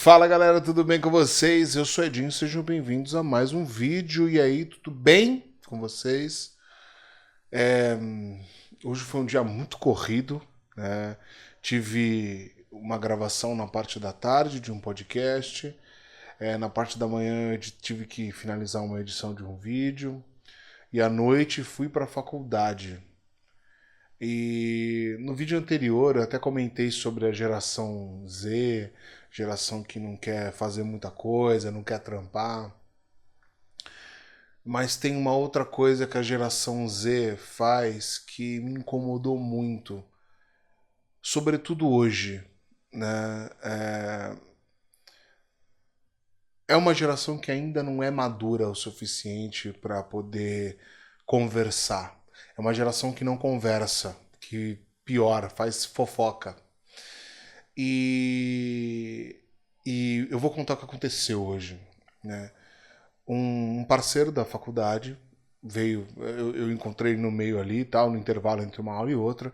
Fala galera, tudo bem com vocês? Eu sou Edinho, sejam bem-vindos a mais um vídeo. E aí, tudo bem com vocês? Hoje foi um dia muito corrido, né? Tive uma gravação na parte da tarde de um podcast, na parte da manhã eu tive que finalizar uma edição de um vídeo, e à noite fui para a faculdade. E no vídeo anterior eu até comentei sobre a geração Z, geração que não quer fazer muita coisa, não quer trampar. Mas tem uma outra coisa que a geração Z faz que me incomodou muito, sobretudo hoje, né? É uma geração que ainda não é madura o suficiente para poder conversar. É uma geração que não conversa, que pior, faz fofoca. E, e eu vou contar o que aconteceu hoje, né? Um parceiro da faculdade veio, eu encontrei no meio ali, tal, no intervalo entre uma aula e outra,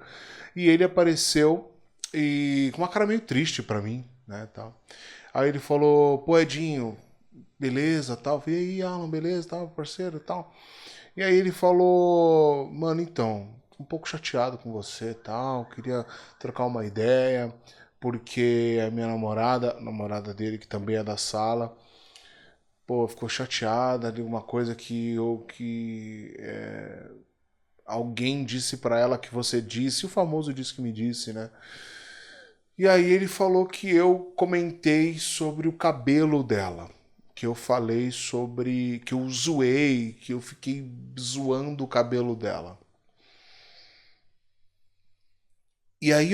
e ele apareceu e com uma cara meio triste pra mim, né, tal. Aí ele falou: "Pô, Edinho, beleza, tal". E aí, Alan, beleza, tal, parceiro, tal. E aí ele falou: "Mano, então, tô um pouco chateado com você, tal, queria trocar uma ideia, porque a minha namorada, a namorada dele que também é da sala, pô, ficou chateada de uma coisa que alguém disse pra ela que você disse, o famoso disse que me disse, né?" E aí ele falou que eu comentei sobre o cabelo dela, que eu falei sobre, que eu zoei, que eu fiquei zoando o cabelo dela. E aí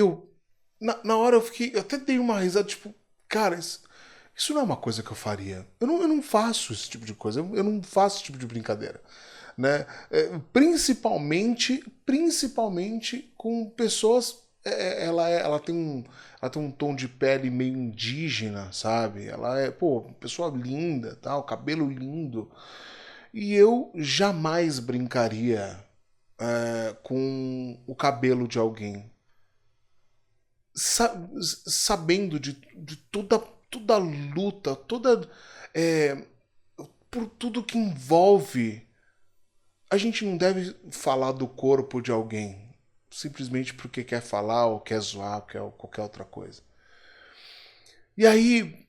na hora eu até dei uma risada, tipo, cara, isso não é uma coisa que eu faria. Eu não faço esse tipo de coisa, eu não faço esse tipo de brincadeira, né? Principalmente com pessoas. Ela tem um tom de pele meio indígena, sabe? Ela é, pô, pessoa linda, tal, cabelo lindo. E eu jamais brincaria com o cabelo de alguém, sabendo de toda a luta, é, por tudo que envolve. A gente não deve falar do corpo de alguém simplesmente porque quer falar ou quer zoar ou quer qualquer outra coisa. E aí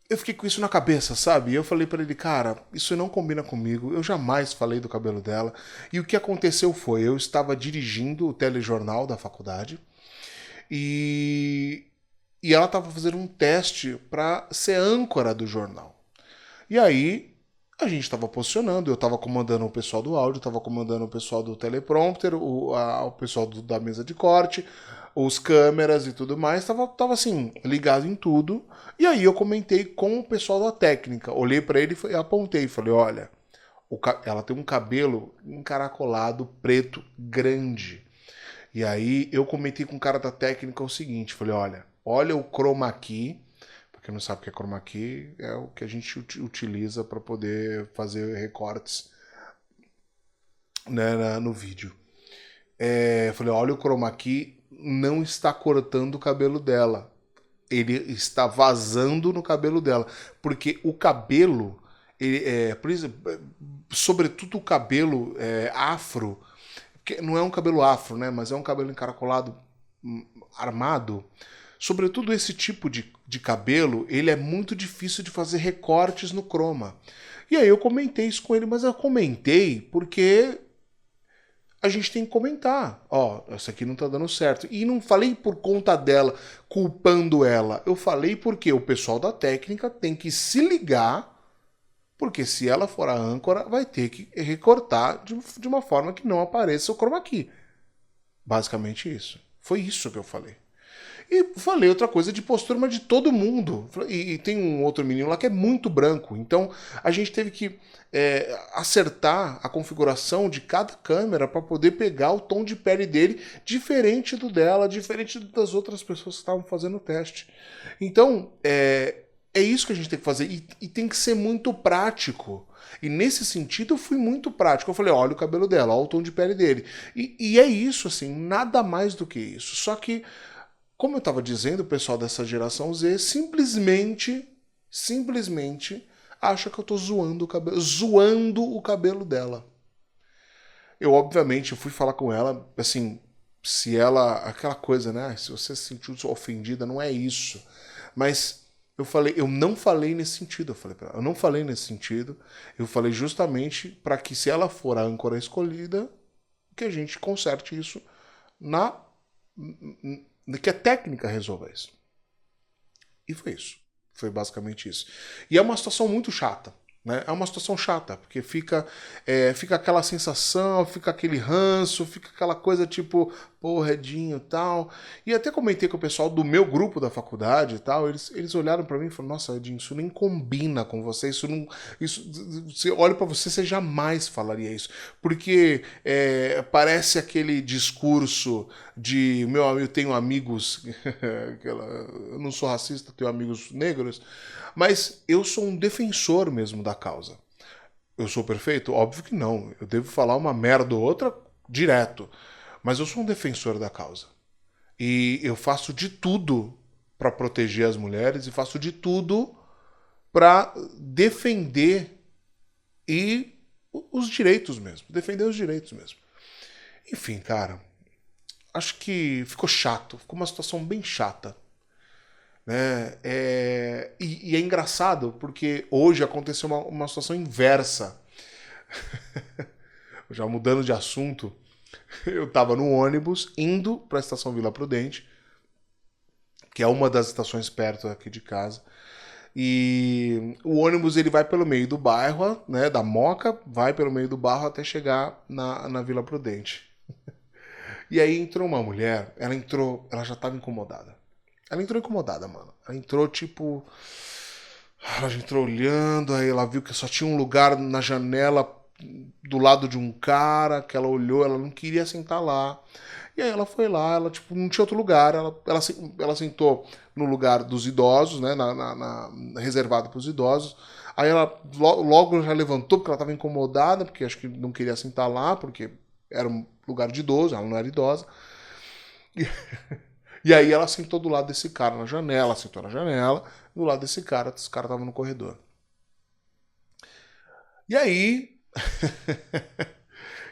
eu fiquei com isso na cabeça, sabe? E eu falei pra ele: "Cara, isso não combina comigo. Eu jamais falei do cabelo dela." E o que aconteceu foi, eu estava dirigindo o telejornal da faculdade e ela estava fazendo um teste para ser âncora do jornal. E aí a gente estava posicionando, eu estava comandando o pessoal do áudio, estava comandando o pessoal do teleprompter, o pessoal da mesa de corte, os câmeras e tudo mais, tava assim, ligado em tudo. E aí eu comentei com o pessoal da técnica, olhei para ele e apontei, falei: "Olha, ela tem um cabelo encaracolado, preto, grande." E aí eu comentei com o cara da técnica o seguinte, falei: olha o chroma key. Pra quem não sabe o que é chroma key, é o que a gente utiliza para poder fazer recortes, né, no vídeo. Falei: olha o chroma key, não está cortando o cabelo dela. Ele está vazando no cabelo dela. Porque o cabelo, sobretudo o cabelo afro, que não é um cabelo afro, né? Mas é um cabelo encaracolado, armado. Sobretudo esse tipo de cabelo, ele é muito difícil de fazer recortes no chroma. E aí eu comentei isso com ele, mas eu comentei porque a gente tem que comentar. Ó, essa aqui não tá dando certo. E não falei por conta dela, culpando ela. Eu falei porque o pessoal da técnica tem que se ligar, porque se ela for a âncora, vai ter que recortar de uma forma que não apareça o chroma key. Basicamente isso. Foi isso que eu falei. E falei outra coisa de postura, mas de todo mundo. E tem um outro menino lá que é muito branco. Então a gente teve que acertar a configuração de cada câmera para poder pegar o tom de pele dele diferente do dela, diferente das outras pessoas que estavam fazendo o teste. Então é isso que a gente tem que fazer. E tem que ser muito prático. E nesse sentido eu fui muito prático. Eu falei: olha o cabelo dela, olha o tom de pele dele. E é isso, assim, nada mais do que isso. Só que, como eu estava dizendo, o pessoal dessa geração Z simplesmente simplesmente acha que eu tô zoando o cabelo dela. Eu, obviamente, fui falar com ela, assim, se ela. Aquela coisa, né? Se você se sentiu ofendida, não é isso. Mas eu não falei nesse sentido. Eu falei pra ela, eu não falei nesse sentido. Eu falei justamente para que, se ela for a âncora escolhida, que a gente conserte isso na. Que a técnica resolva isso. E foi isso. Foi basicamente isso. E é uma situação muito chata. Né? É uma situação chata, porque fica aquela sensação, fica aquele ranço, fica aquela coisa tipo, pô, Redinho e tal. E até comentei com o pessoal do meu grupo da faculdade e tal, eles olharam para mim e falaram, nossa, Redinho, isso nem combina com você, isso não. Isso, você olha para você, você jamais falaria isso. Porque parece aquele discurso de meu amigo, eu tenho amigos, eu não sou racista, tenho amigos negros. Mas eu sou um defensor mesmo da causa. Eu sou perfeito? Óbvio que não. Eu devo falar uma merda ou outra direto. Mas eu sou um defensor da causa. E eu faço de tudo para proteger as mulheres e faço de tudo para defender e os direitos mesmo. Defender os direitos mesmo. Enfim, cara. Acho que ficou chato. Ficou uma situação bem chata. Né? E é engraçado porque hoje aconteceu uma situação inversa. Já mudando de assunto, eu estava no ônibus indo para a estação Vila Prudente, que é uma das estações perto aqui de casa. E o ônibus ele vai pelo meio do bairro, né, da Moca, vai pelo meio do bairro até chegar na Vila Prudente. E aí entrou uma mulher, ela já estava incomodada. Ela entrou incomodada, mano. Ela entrou tipo. Ela já entrou olhando, aí ela viu que só tinha um lugar na janela do lado de um cara, que ela olhou, ela não queria sentar lá. E aí ela foi lá, ela tipo, não tinha outro lugar, ela sentou no lugar dos idosos, né, reservado para os idosos. Aí ela logo já levantou, porque ela estava incomodada, porque acho que não queria sentar lá, porque era um lugar de idoso, ela não era idosa. E aí ela sentou do lado desse cara na janela, sentou na janela, do lado desse cara, esse cara tava no corredor. E aí.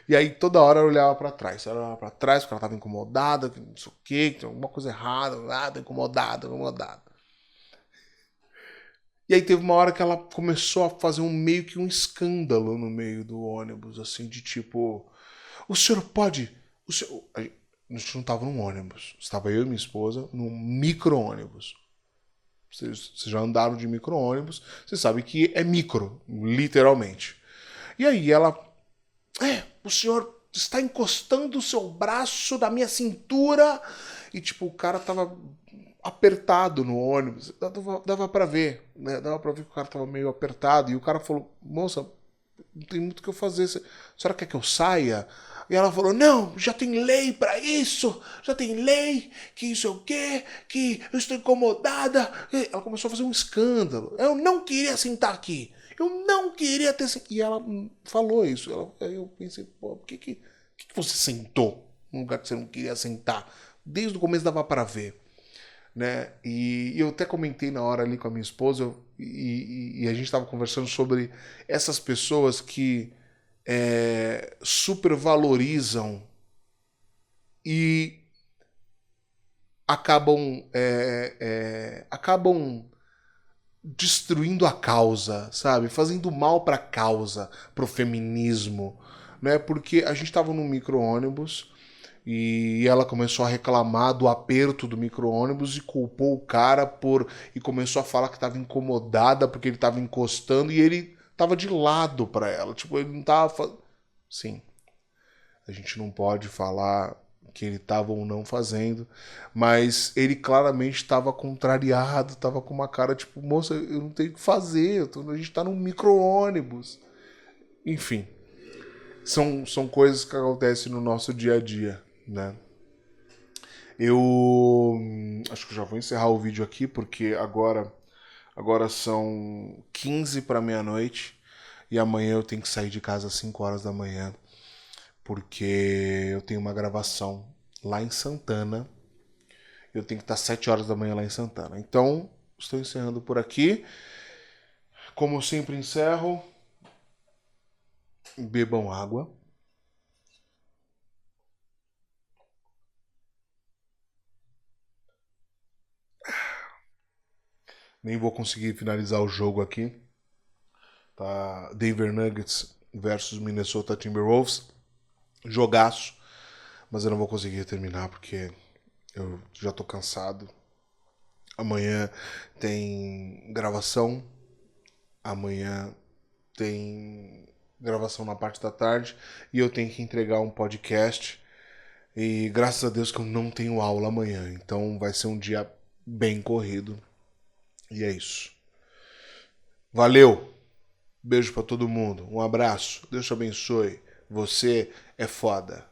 E aí toda hora eu olhava pra trás. Ela olhava pra trás porque ela tava incomodada, que não sei o quê, que tinha alguma coisa errada, nada, incomodada, incomodada. E aí teve uma hora que ela começou a fazer meio que um escândalo no meio do ônibus, assim, de tipo. O senhor pode. O senhor... A gente não tava num ônibus. Estava eu e minha esposa num micro-ônibus. Vocês já andaram de micro-ônibus, você sabe que é micro, literalmente. E aí ela. O senhor está encostando o seu braço da minha cintura. E tipo, o cara tava apertado no ônibus. Dava pra ver, né? Dava pra ver que o cara tava meio apertado. E o cara falou, moça, não tem muito o que eu fazer. A senhora quer que eu saia? E ela falou, não, já tem lei pra isso, já tem lei, que isso é o quê, que eu estou incomodada. Ela começou a fazer um escândalo. Eu não queria sentar aqui. Eu não queria ter... E ela falou isso. Aí eu pensei, pô, por que você sentou num lugar que você não queria sentar? Desde o começo dava para ver. Né? E eu até comentei na hora ali com a minha esposa e a gente estava conversando sobre essas pessoas que supervalorizam e acabam destruindo a causa, sabe? Fazendo mal para a causa, pro feminismo, né? Porque a gente estava num micro-ônibus e ela começou a reclamar do aperto do micro-ônibus e culpou o cara e começou a falar que estava incomodada porque ele estava encostando e ele estava de lado para ela, tipo, ele não tava. Sim, a gente não pode falar que ele estava ou não fazendo, mas ele claramente estava contrariado, estava com uma cara tipo, moça, eu não tenho o que fazer, a gente está num micro-ônibus. Enfim, são coisas que acontecem no nosso dia a dia, né? Eu acho que eu já vou encerrar o vídeo aqui, porque agora são 15 para meia-noite e amanhã eu tenho que sair de casa às 5 horas da manhã, porque eu tenho uma gravação lá em Santana. Eu tenho que estar às 7 horas da manhã lá em Santana. Então, estou encerrando por aqui. Como eu sempre encerro, bebam água. Nem vou conseguir finalizar o jogo aqui. Tá? Denver Nuggets versus Minnesota Timberwolves. Jogaço. Mas eu não vou conseguir terminar porque eu já tô cansado. Amanhã tem gravação. Amanhã tem gravação na parte da tarde. E eu tenho que entregar um podcast. E graças a Deus que eu não tenho aula amanhã. Então vai ser um dia bem corrido. E é isso. Valeu! Beijo pra todo mundo. Um abraço. Deus te abençoe. Você é foda.